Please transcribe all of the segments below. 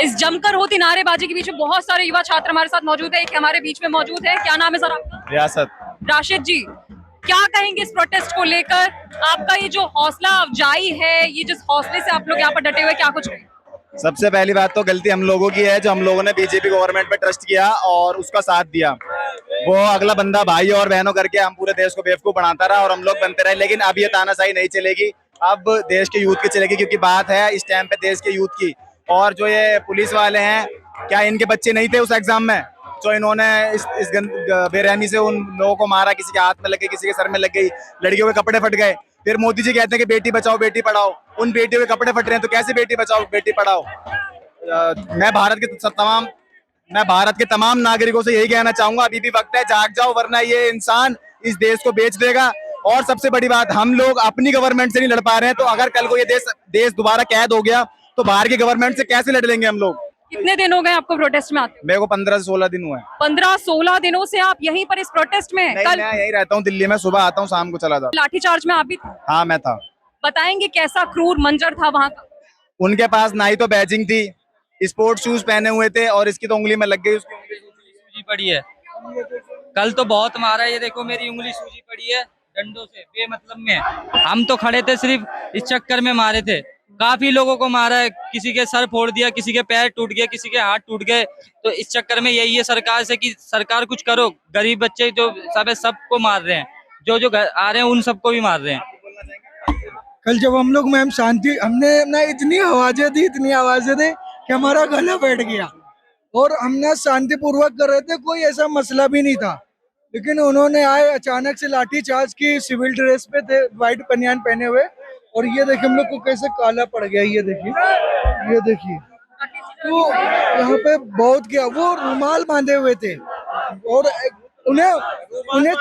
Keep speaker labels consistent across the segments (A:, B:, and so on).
A: इस जमकर होती नारेबाजी के बीच में बहुत सारे युवा छात्र हमारे साथ मौजूद है। एक हमारे बीच में मौजूद है, क्या नाम है सर आपका?
B: रियासत।
A: राशिद जी, क्या कहेंगे इस प्रोटेस्ट को लेकर? आपका ये जो हौसला अफजाई है, ये जिस हौसले से आप लोग यहाँ पर डटे हुए, क्या कुछ कहेंगे?
B: सबसे पहली बात तो गलती हम लोगों की है, जो हम लोगों ने बीजेपी गवर्नमेंट पे ट्रस्ट किया और उसका साथ दिया। वो अगला बंदा भाई और बहनों करके हम पूरे देश को बेवकूफ बनाता रहा और हम लोग बनते रहे। लेकिन अब ये तानाशाही नहीं चलेगी, अब देश के यूथ की चलेगी, क्योंकि बात है इस टाइम पे देश के यूथ की। और जो ये पुलिस वाले हैं, क्या इनके बच्चे नहीं थे उस एग्जाम में जो इन्होंने इस बेरहमी से उन लोगों को मारा? किसी के हाथ में लग गई, किसी के सर में लग गई, लड़कियों के कपड़े फट गए। फिर मोदी जी कहते हैं कि बेटी बचाओ बेटी पढ़ाओ, उन बेटियों के कपड़े फट रहे हैं, तो कैसे बेटी बचाओ बेटी पढ़ाओ? मैं भारत के तमाम नागरिकों से यही कहना चाहूंगा, अभी भी वक्त है, जाग जाओ, वरना ये इंसान इस देश को बेच देगा। और सबसे बड़ी बात, हम लोग अपनी गवर्नमेंट से नहीं लड़ पा रहे हैं, तो अगर कल को ये देश दोबारा कैद हो गया तो बाहर की गवर्नमेंट से कैसे लड़ लेंगे हम लोग?
A: कितने दिन हो गए आपको प्रोटेस्ट में आते?
B: मेरे को 15 से 16 दिन हुए हैं।
A: 15-16 दिनों से आप यहीं पर इस प्रोटेस्ट में?
B: नहीं,
A: कल
B: मैं यहीं रहता हूँ दिल्ली में, सुबह आता हूँ शाम को चला जाता
A: लाठीचार्ज में आप भी थे?
B: हूँ। हाँ, मैं था।
A: बताएंगे कैसा क्रूर मंजर था वहां का?
B: उनके पास ना ही तो बैजिंग थी, स्पोर्ट्स शूज पहने हुए थे और इसकी तो उंगली में लग गई, उसकी उंगली
C: सूजी पड़ी है। कल तो बहुत मारा है, ये देखो मेरी उंगली सूजी पड़ी है डंडों से बेमतलब में। हम तो खड़े थे, सिर्फ इस चक्कर में मारे थे। काफी लोगों को मारा है, किसी के सर फोड़ दिया, किसी के पैर टूट गए, किसी के हाथ टूट गए। तो इस चक्कर में यही है सरकार से कि सरकार कुछ करो। गरीब बच्चे जो सब है सबको मार रहे हैं, जो जो आ रहे हैं उन सबको भी मार रहे हैं।
D: कल जब हम लोग मैम शांति, हमने ना इतनी आवाजें दी कि हमारा गला बैठ गया और हमने शांतिपूर्वक कर रहे थे, कोई ऐसा मसला भी नहीं था। लेकिन उन्होंने आए, अचानक से लाठी चार्ज की, सिविल ड्रेस पे थे, व्हाइट बनियान पहने हुए, और ये देखिए हम लोग को कैसे काला पड़ गया। ये देखिए तो यहाँ पे बहुत क्या, वो रुमाल बांधे हुए थे और उन्हें उन्हें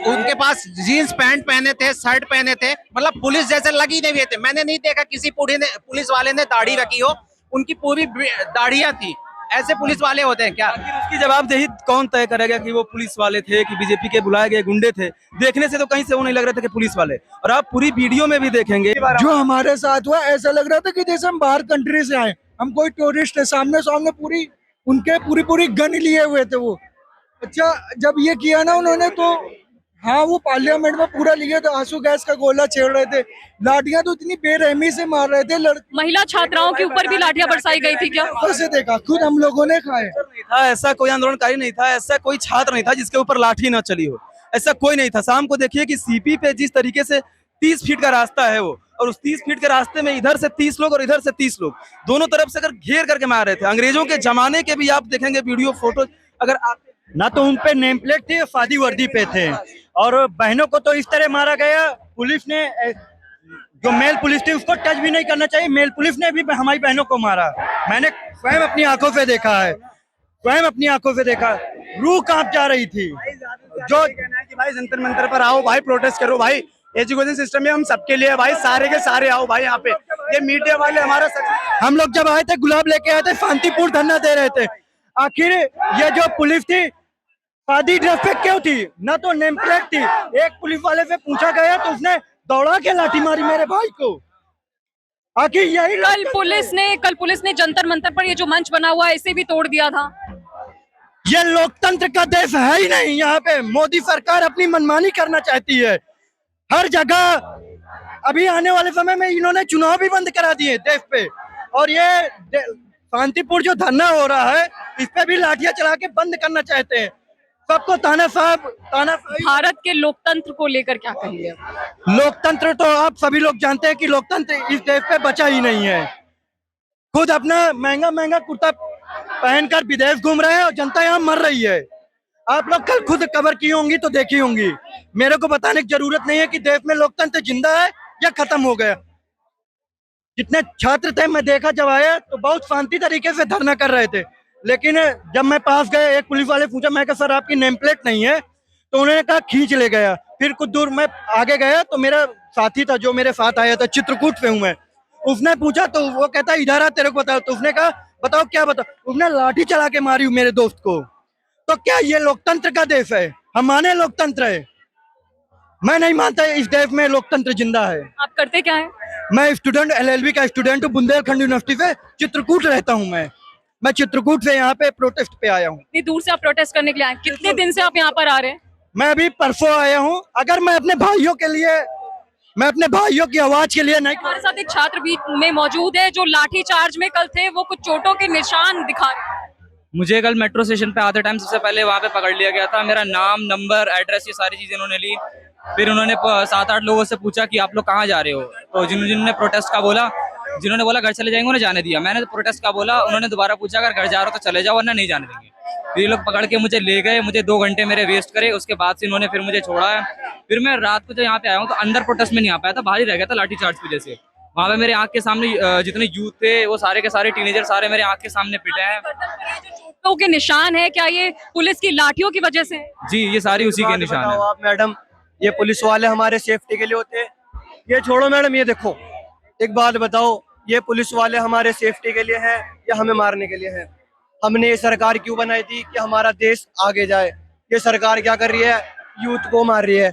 E: उनके पास जीन्स पैंट पहने थे, शर्ट पहने थे, मतलब पुलिस जैसे लगी नहीं हुए थे। मैंने नहीं देखा किसी पुलिस वाले ने दाढ़ी रखी हो, उनकी पूरी दाढ़ियां थी। ऐसे पुलिस वाले होते हैं क्या?
F: आखिर उसकी जवाबदेही कौन तय करेगा कि वो पुलिस वाले थे कि बीजेपी के बुलाए गए गुंडे थे? देखने से तो कहीं से वो नहीं लग रहे थे कि पुलिस वाले। और आप पूरी वीडियो में भी देखेंगे,
D: जो हमारे साथ हुआ, ऐसा लग रहा था कि जैसे हम बाहर कंट्री से आए, हम कोई टूरिस्ट है। सामने पूरी उनके पूरी गन लिए हुए थे वो। अच्छा, जब ये किया ना उन्होंने, तो हाँ, वो पार्लियामेंट में पूरा लिए थे, आंसू गैस का गोला छेड़ रहे थे, लाठियां तो इतनी बेरहमी से मार रहे थे।
A: महिला छात्राओं के ऊपर भी लाठियां बरसाई गई थी क्या?
D: से देखा, खुद हम लोगों ने खाए।
F: था ऐसा कोई आंदोलनकारी नहीं था, ऐसा कोई छात्र नहीं था जिसके ऊपर लाठी न चली हो, ऐसा कोई नहीं था। शाम को देखिए कि सीपी पे जिस तरीके से 30 फीट का रास्ता है वो, और उस 30 फीट के रास्ते में इधर से 30 लोग और इधर से 30 लोग, दोनों तरफ से अगर घेर करके मार रहे थे। अंग्रेजों के जमाने के भी आप देखेंगे वीडियो फोटो, अगर आप
G: ना तो उन पे नेम प्लेट थी, फादी वर्दी पे थे। और बहनों को तो इस तरह मारा गया, पुलिस ने, जो मेल पुलिस थी उसको टच भी नहीं करना चाहिए, मेल पुलिस ने भी हमारी बहनों को मारा। मैंने स्वयं अपनी आंखों से देखा है, रूह कांप जा रही थी।
F: जो कि भाई जंतर मंतर पर आओ भाई, प्रोटेस्ट करो भाई, एजुकेशन सिस्टम में हम सबके लिए भाई, सारे के सारे आओ भाई यहाँ पे। ये मीडिया वाले हमारा
G: हम लोग जब आए थे, गुलाब लेके आए थे, शांतिपूर्ण धरना दे रहे थे। आखिर ये जो पुलिस थी सादी ड्रेस पे क्यों थी? ना तो नेम प्लेट थी। एक पुलिस वाले से पूछा गया तो उसने दौड़ा के लाठी मारी मेरे भाई को। आखिर यही
A: कल पुलिस ने जंतर मंतर पर ये जो मंच बना हुआ है इसे भी तोड़ दिया था।
G: ये लोकतंत्र का देश है ही नहीं। यहाँ पे मोदी सरकार अपनी मनमानी करना चाहती है हर जगह। अभी आने वाले समय में इन्होंने चुनाव भी बंद करा दिए देश पे, और ये शांतिपूर्ण जो धरना हो रहा है इस पे भी लाठियां चला के बंद करना चाहते हैं। सबको तानाशाही।
A: भारत के लोकतंत्र को लेकर क्या कहेंगे?
G: लोकतंत्र तो आप सभी लोग जानते हैं कि लोकतंत्र इस देश पे बचा ही नहीं है। खुद अपना महंगा कुर्ता पहनकर विदेश घूम रहे हैं और जनता यहाँ मर रही है। आप लोग कल खुद कवर की होंगी तो देखी होंगी। मेरे को बताने की जरूरत नहीं है कि देश में लोकतंत्र जिंदा है या खत्म हो गया। जितने छात्र थे, मैं देखा जब आया तो बहुत शांति तरीके से धरना कर रहे थे, लेकिन जब मैं पास गया, एक पुलिस वाले पूछा, मैं कहा सर आपकी नेम प्लेट नहीं है, तो उन्होंने कहा खींच ले गया। फिर कुछ दूर मैं आगे गया तो मेरा साथी था जो मेरे साथ आया था, चित्रकूट से हूँ मैं, उसने पूछा तो वो कहता इधर आ, तेरे को बताओ। तो उसने कहा बताओ क्या बताओ, उसने लाठी चला के मारी मेरे दोस्त को। तो क्या ये लोकतंत्र का देश है? हम माने लोकतंत्र है? मैं नहीं मानता इस देश में लोकतंत्र जिंदा है।
A: आप करते क्या है?
G: मैं स्टूडेंट एलएलबी का स्टूडेंट हूँ, बुंदेलखंड यूनिवर्सिटी से चित्रकूट रहता हूँ मैं चित्रकूट से यहाँ पे प्रोटेस्ट पे आया हूँ।
A: इतनी दूर से आप प्रोटेस्ट करने के लिए आए, कितने दिन से आप यहाँ पर आ रहे हैं?
G: मैं अभी परसों आया हूँ। अगर मैं अपने भाइयों के लिए, मैं अपने भाइयों की आवाज के लिए नहीं,
A: हमारे साथ एक छात्र भी में मौजूद है जो लाठी चार्ज में कल थे, वो कुछ चोटों के निशान दिखा रहे हैं।
C: मुझे कल मेट्रो स्टेशन पे आते टाइम सबसे पहले वहाँ पे पकड़ लिया गया था। मेरा नाम, नंबर, एड्रेस, ये सारी चीजें उन्होंने ली। फिर उन्होंने 7-8 लोगों से पूछा कि आप लोग कहाँ जा रहे हो, तो जिन्होंने प्रोटेस्ट का बोला, जिन्होंने बोला घर चले जाएंगे, उन्हें जाने दिया। मैंने तो प्रोटेस्ट का बोला, उन्होंने दोबारा पूछा अगर घर जा रहे हो तो चले जाओ वरना नहीं जाने देंगे। फिर ये लोग पकड़ के मुझे ले गए, मुझे 2 घंटे मेरे वेस्ट करे। उसके बाद से इन्होंने फिर मुझे छोड़ा है। फिर मैं रात को जो यहाँ पे आया हूँ तो अंदर प्रोटेस्ट में नहीं आ पाया था, बाहर ही रह गया था लाठी चार्ज की वजह से। वहाँ पे मेरे आँख के सामने जितने यूथ थे वो सारे के सारे टीनेजर सारे मेरे आँख के सामने पिटे हैं।
A: चोटों के निशान है, क्या ये पुलिस की लाठियों की वजह से है?
C: जी, ये सारी उसी के निशान है।
G: आप मैडम, ये पुलिस वाले हमारे सेफ्टी के लिए होते हैं। ये छोड़ो मैडम, ये देखो, एक बात बताओ, ये पुलिस वाले हमारे सेफ्टी के लिए हैं या हमें मारने के लिए हैं? हमने ये सरकार क्यों बनाई थी कि हमारा देश आगे जाए? ये सरकार क्या कर रही है? यूथ को मार रही है।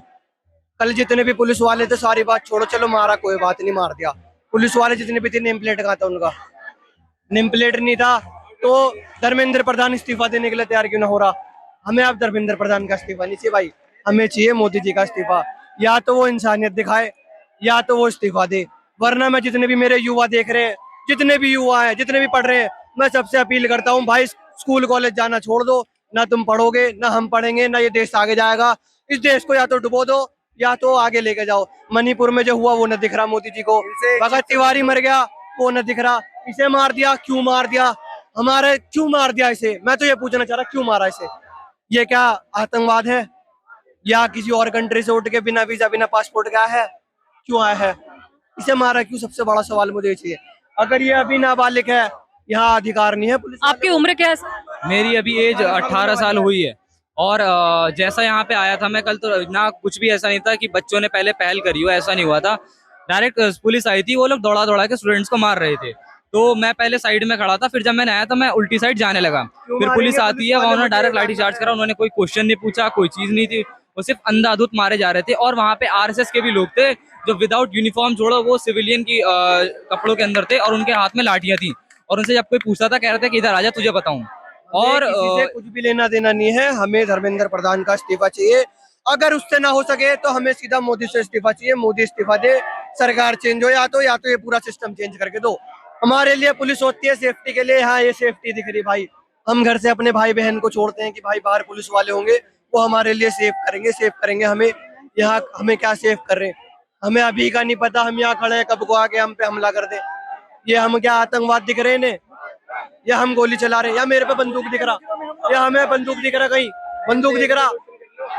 G: कल जितने भी पुलिस वाले थे, सारी बात छोड़ो, चलो मारा कोई बात नहीं, मार दिया। पुलिस वाले जितने भी थे, नेम प्लेट कहाँ था उनका? नेम प्लेट नहीं था तो धर्मेंद्र प्रधान इस्तीफा देने के लिए तैयार क्यों ना हो रहा? हमें अब धर्मेंद्र प्रधान का इस्तीफा नहीं चाहिए भाई, हमें चाहिए मोदी जी का इस्तीफा। या तो वो इंसानियत दिखाए या तो वो इस्तीफा दे, वरना मैं जितने भी मेरे युवा देख रहे हैं, जितने भी युवा हैं, जितने भी पढ़ रहे हैं, मैं सबसे अपील करता हूँ भाई, स्कूल कॉलेज जाना छोड़ दो। ना तुम पढ़ोगे, ना हम पढ़ेंगे, ना ये देश आगे जाएगा। इस देश को या तो डुबो दो या तो आगे लेके जाओ। मणिपुर में जो हुआ वो न दिख रहा मोदी जी को, भगत तिवारी मर गया वो न दिख रहा, इसे मार दिया, क्यों मार दिया? हमारे क्यों मार दिया इसे? मैं तो ये पूछना चाह रहा, क्यों मारा इसे? ये क्या आतंकवाद है या किसी और कंट्री से उठ के बिना वीजा बिना पासपोर्ट का है? क्यों आया है? इसे मारा क्यों? सबसे बड़ा सवाल मुझे ये चाहिए। अगर ये अभी नाबालिग है, यहाँ अधिकार नहीं है पुलिस।
A: आपकी उम्र क्या है सर?
C: मेरी अभी एज 18 साल हुई है। और जैसा यहाँ पे आया था मैं कल, तो ना कुछ भी ऐसा नहीं था कि बच्चों ने पहले पहल करी हो, ऐसा नहीं हुआ था। डायरेक्ट पुलिस आई थी, वो लोग दौड़ा दौड़ा के स्टूडेंट्स को मार रहे थे। तो मैं पहले साइड में खड़ा था, फिर जब मैंने आया तो मैं उल्टी साइड जाने लगा। फिर पुलिस आती है, वहाँ उन्होंने डायरेक्ट लाठी चार्ज करा। उन्होंने कोई क्वेश्चन नहीं पूछा, कोई चीज नहीं थी, वो सिर्फ अंधाधुंध मारे जा रहे थे। और वहाँ पे आरएसएस के भी लोग थे जो विदाउट यूनिफॉर्म, छोड़ो वो सिविलियन की कपड़ों के अंदर थे, और उनके हाथ में लाठियां थी। और उनसे जब कोई पूछता था, कह रहे थे कि इधर आजा तुझे बताऊं। और
G: किसी से कुछ भी लेना देना नहीं है, हमें धर्मेंद्र प्रधान का इस्तीफा चाहिए। अगर उससे ना हो सके तो हमें सीधा मोदी से इस्तीफा चाहिए। मोदी इस्तीफा दे, सरकार चेंज हो, या तो ये पूरा सिस्टम चेंज करके दो। हमारे लिए पुलिस होती है सेफ्टी के लिए। हाँ, ये सेफ्टी दिख रही भाई, हम घर से अपने भाई बहन को छोड़ते हैं कि भाई बाहर पुलिस वाले होंगे, वो हमारे लिए सेफ करेंगे हमें। यहाँ हमें क्या सेफ कर रहे हैं? हमें अभी का नहीं पता, हम यहाँ खड़े हैं, कब को आके हम पे हमला कर दे। ये हम क्या आतंकवाद दिख रहे हैं, या हम गोली चला रहे हैं, या मेरे पे बंदूक दिख रहा, या हमें बंदूक दिख रहा, कहीं बंदूक दिख रहा?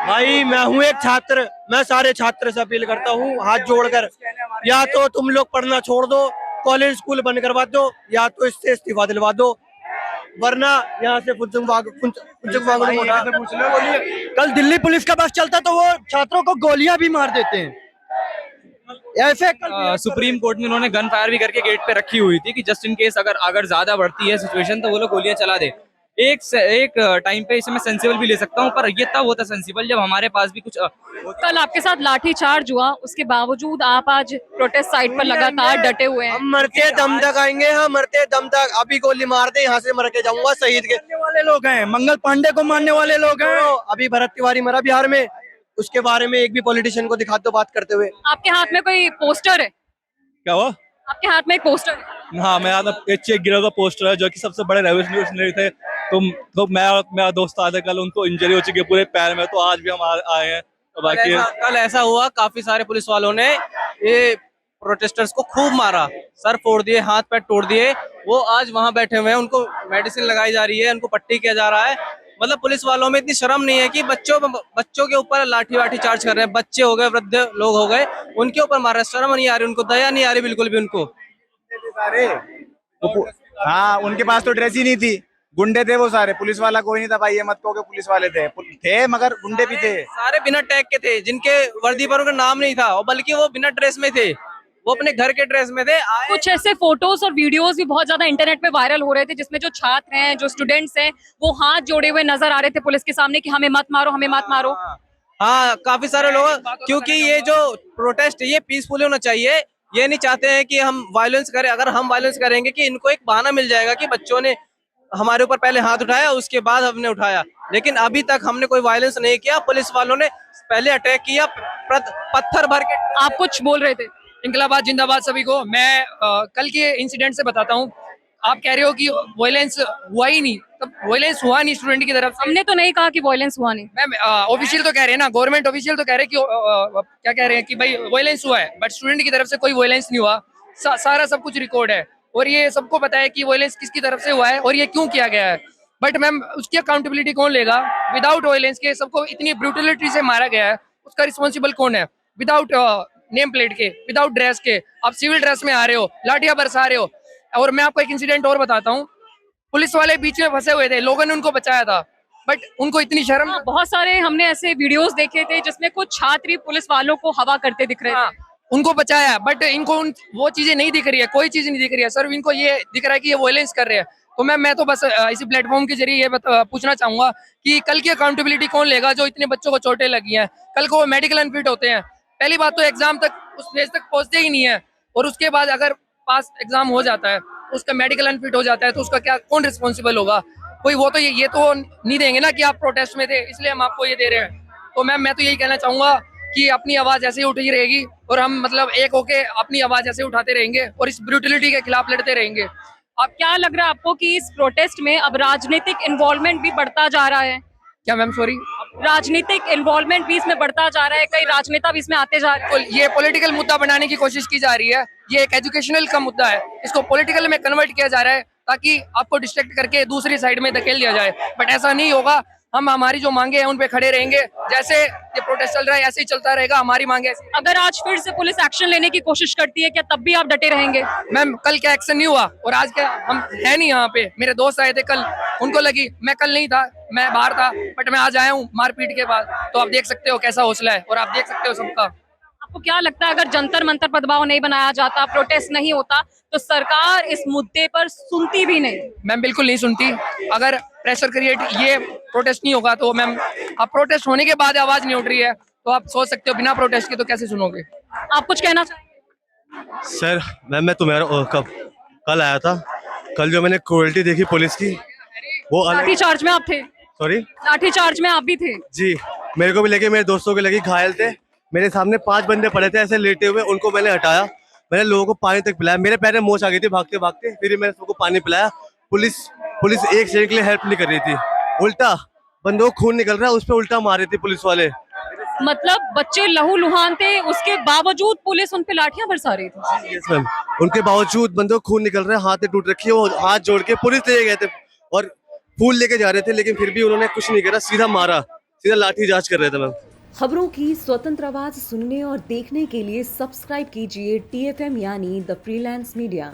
G: भाई मैं हूँ एक छात्र, मैं सारे छात्र से अपील करता हूँ हाथ जोड़कर, या तो तुम लोग पढ़ना छोड़ दो, कॉलेज स्कूल बंद करवा दो, या तो इससे इस्तीफा दिलवा दो, वरना यहाँ से
D: कल दिल्ली पुलिस का बस चलता तो वो छात्रों को गोलियां भी मार देते हैं। ऐसे
C: सुप्रीम कोर्ट में उन्होंने गन फायर भी करके गेट पे रखी हुई थी कि जस्ट इन केस अगर ज्यादा बढ़ती है सिचुएशन तो वो लोग गोलियां चला दे। एक टाइम पे इसे मैं सेंसिबल भी ले सकता हूँ, पर ये तब होता सेंसिबल जब हमारे पास भी कुछ
A: कल आपके साथ लाठी चार्ज हुआ, उसके बावजूद आप आज प्रोटेस्ट साइट पर लगातार डटे हुए हैं।
G: हम मरते दम तक आएंगे, हम मरते दम तक। अभी गोली मार दे, यहाँ से मर के जाऊंगा शहीद के
D: वाले लोग हैं, मंगल पांडे को मारने वाले लोग हैं।
G: अभी भरत तिवारी मरा बिहार में, उसके बारे में एक भी पॉलिटिशियन को दिखा दो बात करते हुए।
A: आपके हाथ में कोई पोस्टर है?
F: क्या हुआ?
A: आपके हाथ में एक पोस्टर है?
F: हाँ, मेरा एक चेक गिरा का पोस्टर है जो कि सबसे बड़े रेवोल्यूशनरी थे। तो मैं और मेरा दोस्त आए थे, कल उनको इंजरी हो चुकी है पूरे पैर में, तो आज भी हम आए हैं। तो बाकी
E: कल ऐसा हुआ, काफी सारे पुलिस वालों ने ये प्रोटेस्टर्स को खूब मारा, सर फोड़ दिए, हाथ पैर तोड़ दिए। वो आज वहां बैठे हुए हैं, उनको मेडिसिन लगाई जा रही है, उनको पट्टी किया जा रहा है। मतलब पुलिस वालों में इतनी शर्म नहीं है कि बच्चों के ऊपर लाठी वाठी चार्ज कर रहे हैं। बच्चे हो गए, वृद्ध लोग हो गए, उनके ऊपर मार रहे हैं। शर्म नहीं आ रही उनको, दया नहीं आ रही बिल्कुल भी उनको।
B: हाँ, उनके पास तो ड्रेस ही नहीं थी, गुंडे थे वो सारे। पुलिस वाला कोई नहीं था भाई, ये मत कहो कि पुलिस वाले थे मगर गुंडे भी थे।
E: सारे बिना टैग के थे, जिनके वर्दी पर उनका नाम नहीं था, और बल्कि वो बिना ड्रेस में थे, वो अपने घर के ड्रेस में थे।
A: कुछ ऐसे फोटोज और वीडियोस भी बहुत ज्यादा इंटरनेट पे वायरल हो रहे थे जिसमें जो छात्र हैं, जो स्टूडेंट्स हैं, वो हाथ जोड़े हुए नजर आ रहे थे पुलिस के सामने कि हमें मत मारो, हमें मत मारो।
E: हाँ, काफी सारे लोग, क्योंकि ये जो प्रोटेस्ट ये पीसफुल होना चाहिए।
H: ये नहीं चाहते हैं कि हम वायलेंस करें। अगर हम वायलेंस करेंगे कि इनको एक बहाना मिल जाएगा कि बच्चों ने हमारे ऊपर पहले हाथ उठाया, उसके बाद हमने उठाया, लेकिन अभी तक हमने कोई वायलेंस नहीं किया। पुलिस वालों ने पहले अटैक किया, पत्थर भर के।
A: आप कुछ बोल रहे थे।
I: इनकलाबाद जिंदाबाद सभी को। मैं कल के इंसिडेंट से बताता हूँ। आप कह रहे हो कि वायलेंस हुआ ही नहीं, तब वायलेंस हुआ नहीं स्टूडेंट की तरफ से।
A: हमने तो नहीं कहा कि वायलेंस हुआ नहीं।
I: मैम ऑफिशियल तो कह रहे हैं ना, गवर्नमेंट ऑफिशियल तो कह रहे हैं कि क्या कह रहे हैं कि भाई वायलेंस हुआ है, बट स्टूडेंट की तरफ से कोई वायलेंस नहीं हुआ। सारा सब कुछ रिकॉर्ड है और ये सबको पता है कि वायलेंस किसकी तरफ से हुआ है और ये क्यों किया गया है। बट मैम उसकी अकाउंटेबिलिटी कौन लेगा? विदाउट वायलेंस के सबको इतनी ब्रूटलिटी से मारा गया है, उसका रिस्पॉन्सिबल कौन है? विदाउट नेम प्लेट के, विदाउट ड्रेस के, आप सिविल ड्रेस में आ रहे हो, लाठियां बरसा रहे हो। और मैं आपको एक इंसिडेंट और बताता हूँ। पुलिस वाले बीच में फंसे हुए थे, लोगों ने उनको बचाया था, बट उनको इतनी शर्म।
A: बहुत सारे हमने ऐसे वीडियोस देखे थे जिसमें कुछ छात्र पुलिस वालों को हवा करते दिख रहे थे।
I: हाँ, उनको बचाया, बट इनको वो चीजें नहीं दिख रही है, कोई चीज नहीं दिख रही है सर। इनको ये दिख रहा है कि ये वायलेंस कर रहे हैं। तो मैं तो बस इसी प्लेटफॉर्म के जरिए ये पूछना चाहूंगा कि कल की अकाउंटेबिलिटी कौन लेगा जो इतने बच्चों को चोटें लगी हैं? कल को वो मेडिकल अनफिट होते हैं। पहली बात तो एग्जाम तक उस फेज तक पहुंचते ही नहीं है, और उसके बाद अगर पास एग्जाम हो जाता है, उसका मेडिकल अनफिट हो जाता है, तो उसका क्या, कौन रिस्पॉन्सिबल होगा? कोई वो तो ये तो नहीं देंगे ना कि आप प्रोटेस्ट में थे इसलिए हम आपको ये दे रहे हैं। तो मैं तो यही कहना चाहूंगा कि अपनी आवाज ऐसे ही उठी रहेगी और हम मतलब एक होके अपनी आवाज ऐसे उठाते रहेंगे और इस ब्रूटलिटी के खिलाफ लड़ते रहेंगे।
A: अब क्या लग रहा है आपको कि इस प्रोटेस्ट में अब राजनीतिक इन्वॉल्वमेंट भी बढ़ता जा रहा है?
I: क्या मैम? सॉरी,
A: राजनीतिक इन्वॉल्वमेंट भी इसमें बढ़ता जा रहा है, कई राजनेता भी इसमें आते जा रहे हैं।
I: ये पॉलिटिकल मुद्दा बनाने की कोशिश की जा रही है। ये एक एजुकेशनल का मुद्दा है, इसको पॉलिटिकल में कन्वर्ट किया जा रहा है ताकि आपको डिस्ट्रैक्ट करके दूसरी साइड में धकेल दिया जाए, बट ऐसा नहीं होगा। हम हमारी जो मांगे हैं उन पे खड़े रहेंगे। जैसे ये प्रोटेस्ट चल रहा है ऐसे ही चलता रहेगा, हमारी मांगे ऐसे।
A: अगर आज फिर से पुलिस एक्शन लेने की कोशिश करती है, क्या तब भी आप डटे रहेंगे?
I: मैम कल क्या एक्शन नहीं हुआ और आज क्या हम है नहीं यहाँ पे? मेरे दोस्त आए थे कल, उनको लगी, मैं कल नहीं था, मैं बाहर था, बट मैं आज आया हूँ मारपीट के बाद। तो आप देख सकते हो कैसा हौसला है और आप देख सकते हो सबका।
A: आपको क्या लगता है अगर जंतर मंतर पर दबाव नहीं बनाया जाता, प्रोटेस्ट नहीं होता, तो सरकार इस मुद्दे पर सुनती भी नहीं?
I: मैम बिल्कुल नहीं सुनती। अगर प्रेशर क्रिएट, ये प्रोटेस्ट नहीं होगा तो मैम, अब प्रोटेस्ट होने के बाद आवाज नहीं उठ रही है, तो आप सोच सकते हो बिना प्रोटेस्ट के तो कैसे सुनोगे?
A: आप कुछ कहना चाहेंगे?
J: सर मैम मैं तुम्हारा कल आया था। कल जो मैंने क्रूएल्टी देखी पुलिस की, वो
A: लाठी चार्ज में आप थे?
J: सॉरी,
A: लाठी चार्ज में आप भी थे?
J: जी, मेरे को भी लगे, मेरे दोस्तों को लगी, घायल थे। मेरे सामने 5 बंदे पड़े थे ऐसे लेटे हुए, उनको मैंने हटाया, मैंने लोगों को पानी तक पिलाया। मेरे पैर में मोच आ गई थी भागते भागते, फिर मैंने सबको पानी पिलाया। पुलिस एक सेकंड के लिए हेल्प नहीं कर रही थी, उल्टा बंदों को खून निकल रहा है उस पर उल्टा मार रही थी पुलिस वाले।
A: मतलब बच्चे लहूलुहान थे, उसके बावजूद पुलिस उन पे लाठियां बरसा रही थी?
J: यस मैम, उनके बावजूद बंदों को खून निकल रहा है, हाथ टूट रखी है, वो हाथ जोड़ के पुलिस ले गए थे और फूल लेके जा रहे थे, लेकिन फिर भी उन्होंने कुछ नहीं करा, सीधा मारा, सीधा लाठी चार्ज कर रहे थे मैम।
K: खबरों की स्वतंत्र आवाज सुनने और देखने के लिए सब्सक्राइब कीजिए TFM यानी द फ्रीलांस मीडिया।